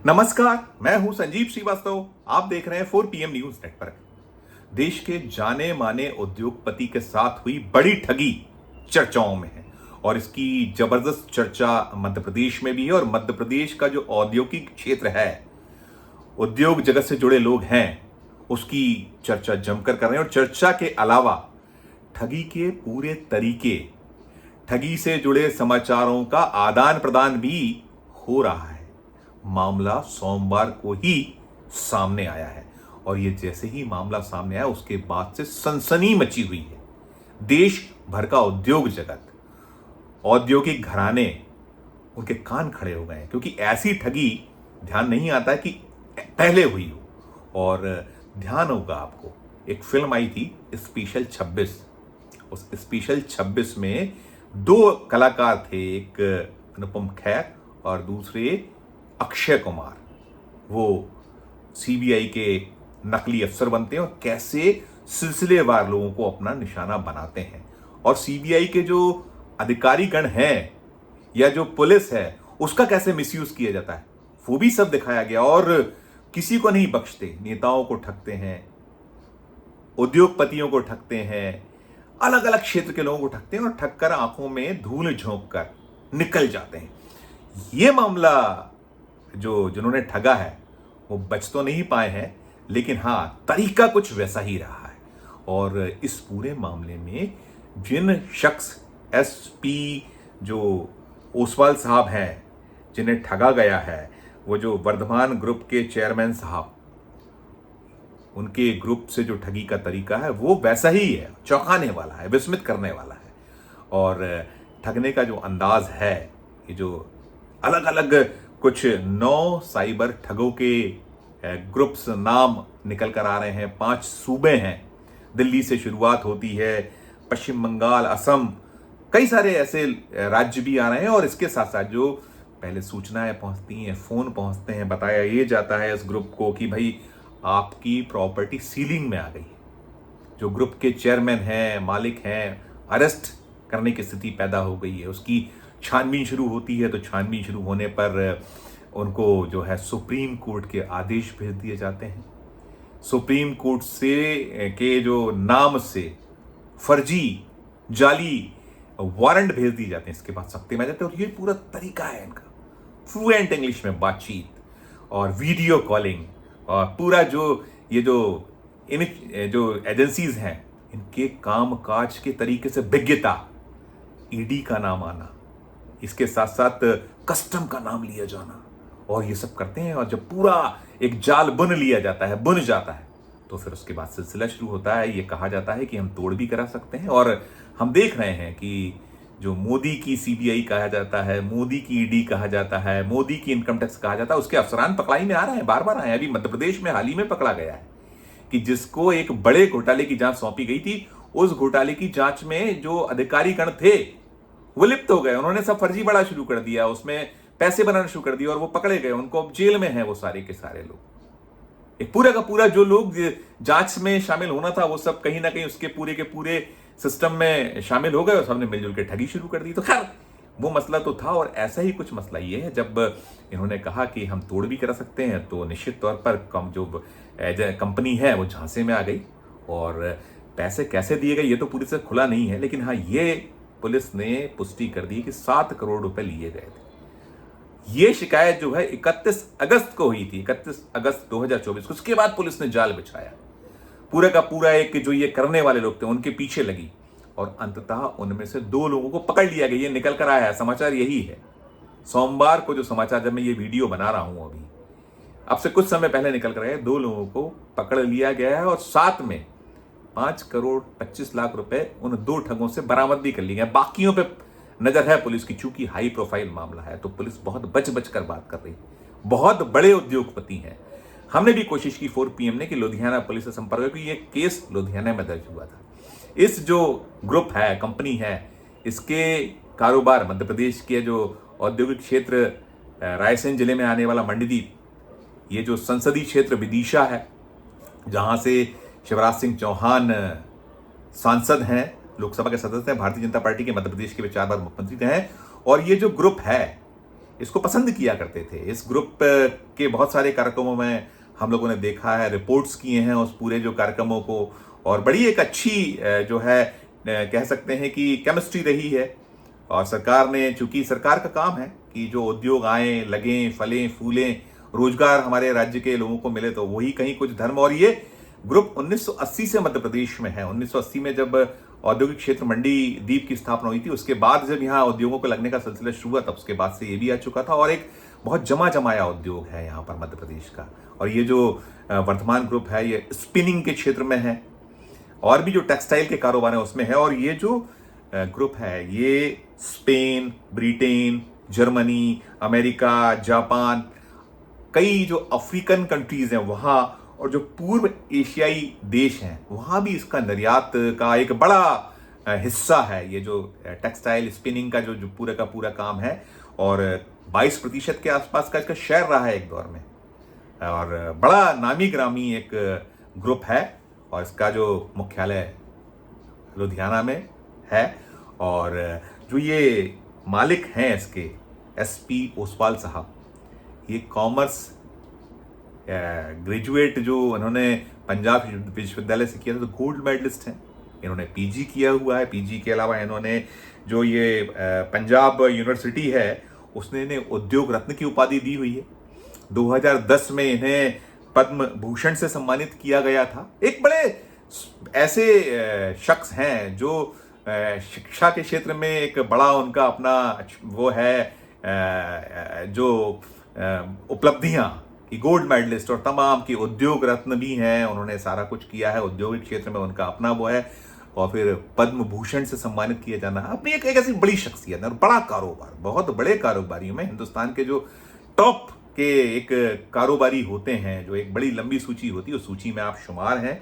नमस्कार, मैं हूं संजीव श्रीवास्तव। आप देख रहे हैं 4 PM न्यूज नेटवर्क। देश के जाने माने उद्योगपति के साथ हुई बड़ी ठगी चर्चाओं में है और इसकी जबरदस्त चर्चा मध्य प्रदेश में भी है। और मध्य प्रदेश का जो औद्योगिक क्षेत्र है, उद्योग जगत से जुड़े लोग हैं, उसकी चर्चा जमकर कर रहे हैं। और चर्चा के अलावा ठगी के पूरे तरीके, ठगी से जुड़े समाचारों का आदान प्रदान भी हो रहा है। मामला सोमवार को ही सामने आया है और ये जैसे ही मामला सामने आया उसके बाद से सनसनी मची हुई है। देश भर का उद्योग जगत, औद्योगिक घराने, उनके कान खड़े हो गए हैं, क्योंकि ऐसी ठगी ध्यान नहीं आता है कि पहले हुई हो। और ध्यान होगा आपको, एक फिल्म आई थी स्पेशल 26। उस स्पेशल 26 में दो कलाकार थे, एक अनुपम खेर और दूसरे अक्षय कुमार। वो सीबीआई के नकली अफसर बनते हैं और कैसे सिलसिलेवार लोगों को अपना निशाना बनाते हैं। और सीबीआई के जो अधिकारीगण हैं या जो पुलिस है, उसका कैसे मिसयूज किया जाता है, वो भी सब दिखाया गया। और किसी को नहीं बख्शते, नेताओं को ठगते हैं, उद्योगपतियों को ठगते हैं, अलग अलग क्षेत्र के लोगों को ठगते हैं और ठगकर आंखों में धूल झोंक कर निकल जाते हैं। ये मामला जिन्होंने ठगा है वो बच तो नहीं पाए हैं, लेकिन हाँ, तरीका कुछ वैसा ही रहा है। और इस पूरे मामले में जिन शख्स एसपी जो ओसवाल साहब हैं, जिन्हें ठगा गया है, वो जो वर्धमान ग्रुप के चेयरमैन साहब, उनके ग्रुप से जो ठगी का तरीका है वो वैसा ही है, चौंकाने वाला है, विस्मित करने वाला है। और ठगने का जो अंदाज है, ये जो अलग अलग कुछ 9 साइबर ठगों के ग्रुप्स नाम निकल कर आ रहे हैं। 5 सूबे हैं, दिल्ली से शुरुआत होती है, पश्चिम बंगाल, असम, कई सारे ऐसे राज्य भी आ रहे हैं। और इसके साथ साथ जो पहले सूचनाएं पहुंचती हैं, फोन पहुंचते हैं, बताया ये जाता है इस ग्रुप को कि भाई आपकी प्रॉपर्टी सीलिंग में आ गई है। जो ग्रुप के चेयरमैन हैं, मालिक हैं, अरेस्ट करने की स्थिति पैदा हो गई है। उसकी छानबीन शुरू होती है, तो छानबीन शुरू होने पर उनको जो है सुप्रीम कोर्ट के आदेश भेज दिए जाते हैं। सुप्रीम कोर्ट से के जो नाम से फर्जी, जाली वारंट भेज दिए जाते हैं, इसके बाद सख्ती में आ जाते हैं। और ये पूरा तरीका है इनका, फ्लुएंट इंग्लिश में बातचीत और वीडियो कॉलिंग, और पूरा ये जो एजेंसीज हैं, इनके काम काज के तरीके से विज्ञता, ईडी का नाम आना, इसके साथ साथ कस्टम का नाम लिया जाना, और ये सब करते हैं। और जब पूरा एक जाल बुन लिया जाता है, बुन जाता है, तो फिर उसके बाद सिलसिला शुरू होता है। ये कहा जाता है कि हम तोड़ भी करा सकते हैं। और हम देख रहे हैं कि जो मोदी की सीबीआई कहा जाता है, मोदी की ईडी कहा जाता है, मोदी की इनकम टैक्स कहा जाता है, उसके अफसरान पकड़ाई में आ रहे हैं, बार बार आए हैं। अभी मध्य प्रदेश में हाल ही में पकड़ा गया है कि जिसको एक बड़े घोटाले की जांच सौंपी गई थी, उस घोटाले की जांच में जो अधिकारीगण थे वो लिप्त हो गए। उन्होंने सब फर्जी बड़ा शुरू कर दिया, उसमें पैसे बनाना शुरू कर दिया और वो पकड़े गए। उनको अब जेल में है वो सारे के सारे लोग। एक पूरा का पूरा जो लोग जांच में शामिल होना था, वो सब कहीं ना कहीं उसके पूरे के पूरे सिस्टम में शामिल हो गए और सबने मिलजुल के ठगी शुरू कर दी। तो खैर, वो मसला तो था। और ऐसा ही कुछ मसला ये है, जब इन्होंने कहा कि हम तोड़ भी करा सकते हैं, तो निश्चित तौर पर जो कंपनी है वो झांसे में आ गई। और पैसे कैसे दिए गए ये तो पूरी से खुला नहीं है, लेकिन हाँ, ये पुलिस ने पुष्टि कर दी कि 7 करोड़ रुपए लिए गए थे। ये शिकायत जो है 31 अगस्त को हुई थी, 31 अगस्त 2024। उसके बाद पुलिस ने जाल बिछाया, पूरा का पूरा एक जो ये करने वाले लोग थे उनके पीछे लगी और अंततः उनमें से 2 लोगों को पकड़ लिया गया। ये निकल कर आया है, समाचार यही है। सोमवार को जो समाचार, जब मैं ये वीडियो बना रहा हूं अभी, अब से कुछ समय पहले निकल कर आया, 2 लोगों को पकड़ लिया गया है और साथ में 5 करोड़ 25 लाख रुपए उन 2 ठगों से बरामद भी कर लिए गए। बाकियों पे नजर है पुलिस की, चूंकि हाई प्रोफाइल मामला है तो पुलिस बहुत बच बच कर बात कर रही है। बहुत बड़े उद्योगपति हैं। हमने भी कोशिश की 4PM ने कि लुधियाना पुलिस से संपर्क, क्योंकि ये केस लुधियाना में दर्ज हुआ था। इस जो ग्रुप है, कंपनी है, इसके कारोबार मध्य प्रदेश के जो औद्योगिक क्षेत्र रायसेन जिले में आने वाला मंडीदीप, ये जो संसदीय क्षेत्र विदिशा है, जहां से शिवराज सिंह चौहान सांसद हैं, लोकसभा के सदस्य हैं, भारतीय जनता पार्टी के, मध्य प्रदेश के वे 4 बार मुख्यमंत्री रहे हैं। और ये जो ग्रुप है, इसको पसंद किया करते थे। इस ग्रुप के बहुत सारे कार्यक्रमों में हम लोगों ने देखा है, रिपोर्ट्स किए हैं उस पूरे जो कार्यक्रमों को, और बड़ी एक अच्छी जो है कह सकते हैं कि केमिस्ट्री रही है। और सरकार ने, चूंकि सरकार का काम है कि जो उद्योग आए, लगें, फलें, फूलें, रोजगार हमारे राज्य के लोगों को मिले, तो वही कहीं कुछ धर्म। और ये ग्रुप 1980 से मध्य प्रदेश में है। 1980 में जब औद्योगिक क्षेत्र मंडी दीप की स्थापना हुई थी, उसके बाद जब यहाँ उद्योगों को लगने का सिलसिला शुरू हुआ, तब उसके बाद से ये भी आ चुका था। और एक बहुत जमा जमाया उद्योग है यहाँ पर मध्य प्रदेश का। और ये जो वर्धमान ग्रुप है, ये स्पिनिंग के क्षेत्र में है, और भी जो टेक्सटाइल के कारोबार है उसमें है। और ये जो ग्रुप है, ये Spain, Britain, Germany, America, Japan, कई जो अफ्रीकन कंट्रीज हैं वहाँ, और जो पूर्व एशियाई देश हैं वहाँ भी इसका निर्यात का एक बड़ा हिस्सा है। ये जो टेक्सटाइल स्पिनिंग का जो पूरा का पूरा काम है, और 22% के आसपास का इसका शेयर रहा है एक दौर में, और बड़ा नामी ग्रामी एक ग्रुप है। और इसका जो मुख्यालय लुधियाना में है, और जो ये मालिक हैं इसके, SP ओसवाल साहब, ये कॉमर्स ग्रेजुएट जो इन्होंने पंजाब विश्वविद्यालय से किया था, तो गोल्ड मेडलिस्ट हैं। इन्होंने PG किया हुआ है। PG के अलावा इन्होंने जो ये पंजाब यूनिवर्सिटी है उसने इन्हें उद्योग रत्न की उपाधि दी हुई है। 2010 में इन्हें पद्म भूषण से सम्मानित किया गया था। एक बड़े ऐसे शख्स हैं जो शिक्षा के क्षेत्र में एक बड़ा उनका अपना वो है, जो उपलब्धियां कि गोल्ड मेडलिस्ट, और तमाम की उद्योग रत्न भी हैं। उन्होंने सारा कुछ किया है औद्योगिक क्षेत्र में, उनका अपना वो है। और फिर पद्म भूषण से सम्मानित किया जाना अपनी एक ऐसी बड़ी शख्सियत है, और बड़ा कारोबार, बहुत बड़े कारोबारियों में हिंदुस्तान के जो टॉप के एक कारोबारी होते हैं, जो एक बड़ी लंबी सूची होती है, उस सूची में आप शुमार हैं।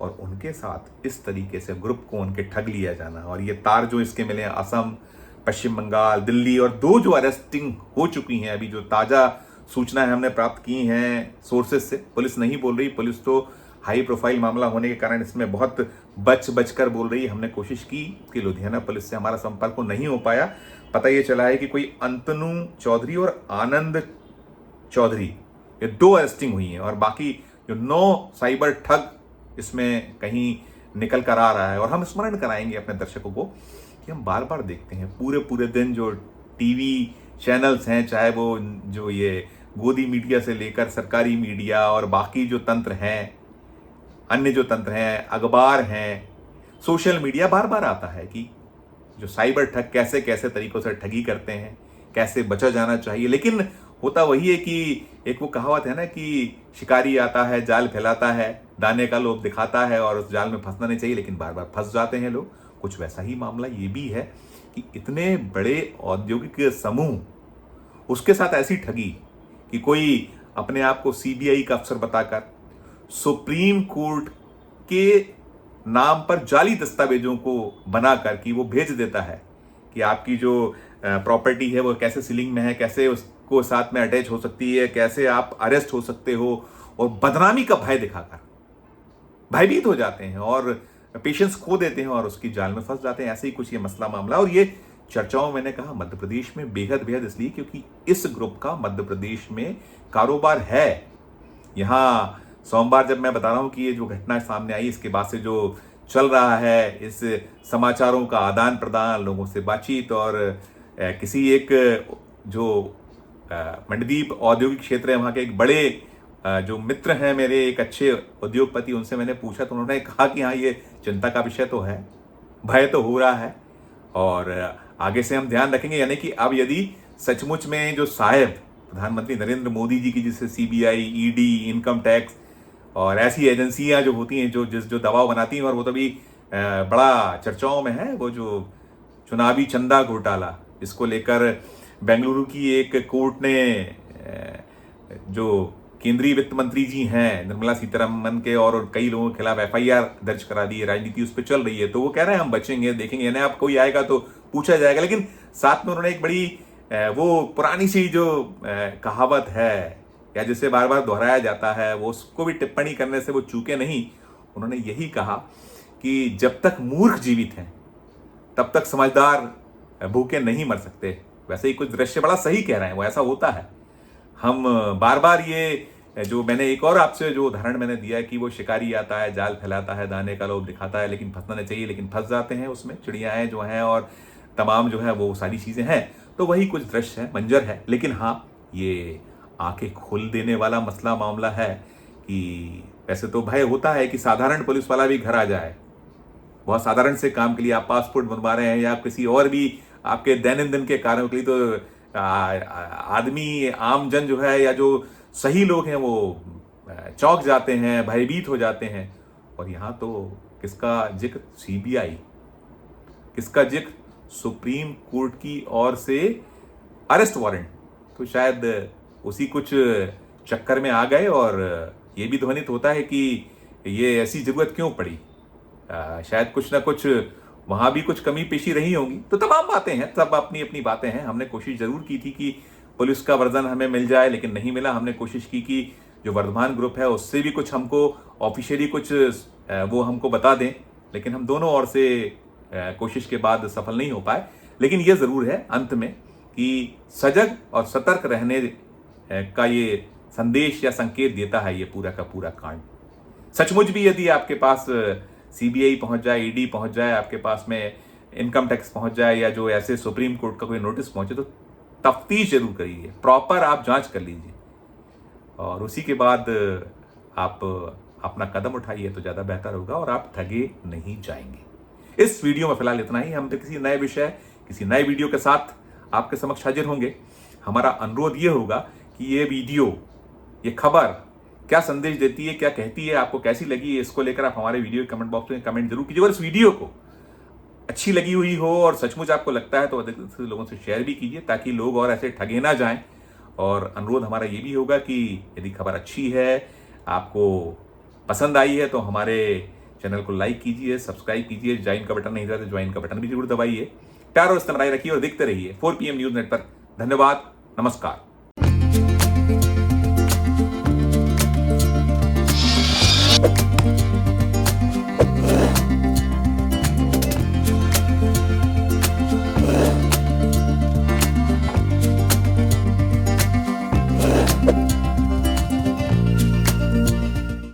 और उनके साथ इस तरीके से ग्रुप को उनके ठग लिया जाना, और ये तार जो इसके मिले हैं, असम, पश्चिम बंगाल, दिल्ली, और 2 जो अरेस्टिंग हो चुकी हैं अभी, जो ताज़ा सूचना है हमने प्राप्त की हैं सोर्सेज से। पुलिस नहीं बोल रही, पुलिस तो हाई प्रोफाइल मामला होने के कारण इसमें बहुत बच कर बोल रही है। हमने कोशिश की कि लुधियाना पुलिस से हमारा संपर्क नहीं हो पाया। पता ये चला है कि कोई अंतनु चौधरी और आनंद चौधरी, ये 2 अरेस्टिंग हुई हैं, और बाकी जो 9 साइबर ठग इसमें कहीं निकल कर आ रहा है। और हम स्मरण कराएंगे अपने दर्शकों को कि हम बार बार देखते हैं पूरे दिन जो टीवी चैनल्स हैं, चाहे वो जो ये गोदी मीडिया से लेकर सरकारी मीडिया और बाकी जो तंत्र हैं, अन्य जो तंत्र हैं, अखबार हैं, सोशल मीडिया, बार बार आता है कि जो साइबर ठग कैसे कैसे तरीकों से ठगी करते हैं, कैसे बचा जाना चाहिए। लेकिन होता वही है कि एक वो कहावत है ना कि शिकारी आता है, जाल फैलाता है, दाने का लोभ दिखाता है, और उस जाल में फंसना नहीं चाहिए, लेकिन बार बार फंस जाते हैं लोग। कुछ वैसा ही मामला ये भी है कि इतने बड़े औद्योगिक समूह, उसके साथ ऐसी ठगी कि कोई अपने आप को CBI का अफसर बताकर सुप्रीम कोर्ट के नाम पर जाली दस्तावेजों को बनाकर कि वो भेज देता है कि आपकी जो प्रॉपर्टी है वो कैसे सीलिंग में है, कैसे उसको साथ में अटैच हो सकती है, कैसे आप अरेस्ट हो सकते हो, और बदनामी का भय दिखाकर भयभीत हो जाते हैं और पेशेंस खो देते हैं और उसकी जाल में फंस जाते हैं। ऐसे ही कुछ ये मसला मामला, और ये चर्चाओं, मैंने कहा मध्य प्रदेश में बेहद इसलिए क्योंकि इस ग्रुप का मध्य प्रदेश में कारोबार है। यहाँ सोमवार जब मैं बता रहा हूँ कि ये जो घटना सामने आई, इसके बाद से जो चल रहा है, इस समाचारों का आदान प्रदान, लोगों से बातचीत, और किसी एक जो मंडदीप औद्योगिक क्षेत्र है वहाँ के एक बड़े जो मित्र हैं मेरे, एक अच्छे उद्योगपति, उनसे मैंने पूछा तो उन्होंने कहा कि हाँ, ये चिंता का विषय तो है, भय तो हो रहा है, और आगे से हम ध्यान रखेंगे। यानी कि अब यदि सचमुच में जो साहेब प्रधानमंत्री नरेंद्र मोदी जी की, जिससे CBI, ED, इनकम टैक्स और ऐसी एजेंसियां जो होती हैं जो दबाव बनाती हैं, और वो तो भी बड़ा चर्चाओं में है, वो जो चुनावी चंदा घोटाला, इसको लेकर बेंगलुरु की एक कोर्ट ने जो केंद्रीय वित्त मंत्री जी हैं निर्मला सीतारमन के और कई लोगों के खिलाफ FIR दर्ज करा दी है। राजनीति उस पर चल रही है, तो वो कह रहे हैं हम बचेंगे, देखेंगे, यानी आप कोई आएगा तो पूछा जाएगा। लेकिन साथ में उन्होंने एक बड़ी वो पुरानी सी जो कहावत है, या जिसे बार बार दोहराया जाता है, वो उसको भी टिप्पणी करने से वो चूके नहीं। उन्होंने यही कहा कि जब तक मूर्ख जीवित हैं तब तक समझदार भूखे नहीं मर सकते। वैसे ही कुछ दृश्य बड़ा सही कह रहे हैं, वो ऐसा होता है। हम बार बार ये जो मैंने एक और आपसे जो उदाहरण मैंने दिया है कि वो शिकारी आता है, जाल फैलाता है, दाने का लोभ दिखाता है, लेकिन फंसना नहीं चाहिए, लेकिन फंस जाते हैं उसमें, चिड़ियाएं जो हैं और तमाम जो है वो सारी चीज़ें हैं। तो वही कुछ दृश्य है, मंजर है। लेकिन हाँ, ये आंखें खोल देने वाला मसला मामला है कि वैसे तो भय होता है कि साधारण पुलिस वाला भी घर आ जाए, बहुत साधारण से काम के लिए आप पासपोर्ट बनवा रहे हैं या किसी और भी आपके दैनंदिन के कार्यों के लिए, तो आदमी आम जन जो है या जो सही लोग हैं वो चौंक जाते हैं, भयभीत हो जाते हैं। और यहाँ तो किसका जिक्र, सीबीआई, किसका जिक्र, सुप्रीम कोर्ट की ओर से अरेस्ट वारंट। तो शायद उसी कुछ चक्कर में आ गए और ये भी ध्वनित होता है कि ये ऐसी जरूरत क्यों पड़ी, शायद कुछ ना कुछ वहां भी कुछ कमी पेशी रही होंगी। तो तमाम बातें हैं, सब अपनी अपनी बातें हैं। हमने कोशिश जरूर की थी कि पुलिस का वर्जन हमें मिल जाए, लेकिन नहीं मिला। हमने कोशिश की कि जो वर्धमान ग्रुप है उससे भी कुछ हमको ऑफिशियली कुछ वो हमको बता दें, लेकिन हम दोनों ओर से कोशिश के बाद सफल नहीं हो पाए। लेकिन ये जरूर है अंत में कि सजग और सतर्क रहने का ये संदेश या संकेत देता है ये पूरा का पूरा कांड। सचमुच भी यदि आपके पास सीबीआई पहुंच जाए, ईडी पहुंच जाए, आपके पास में इनकम टैक्स पहुंच जाए, या जो ऐसे सुप्रीम कोर्ट का कोई नोटिस पहुंचे, तो तफ्तीश जरूर करिए, प्रॉपर आप जांच कर लीजिए और उसी के बाद आप अपना कदम उठाइए तो ज्यादा बेहतर होगा और आप ठगे नहीं जाएंगे। इस वीडियो में फिलहाल इतना ही। हम तो किसी नए विषय, किसी नए वीडियो के साथ आपके समक्ष हाजिर होंगे। हमारा अनुरोध ये होगा कि ये वीडियो, ये खबर क्या संदेश देती है, क्या कहती है, आपको कैसी लगी, इसको लेकर आप हमारे वीडियो के कमेंट बॉक्स में कमेंट जरूर कीजिए। और इस वीडियो को अच्छी लगी हुई हो और सचमुच आपको लगता है तो अधिक से लोगों से शेयर भी कीजिए, ताकि लोग और ऐसे ठगे ना जाएं। और अनुरोध हमारा ये भी होगा कि यदि खबर अच्छी है, आपको पसंद आई है, तो हमारे चैनल को लाइक कीजिए, सब्सक्राइब कीजिए। ज्वाइन का बटन नहीं था तो ज्वाइन का बटन भी जरूर दबाइए। प्यार और इस्तेमाल रखिए और देखते रहिए 4 PM न्यूज नेटवर्क। धन्यवाद, नमस्कार।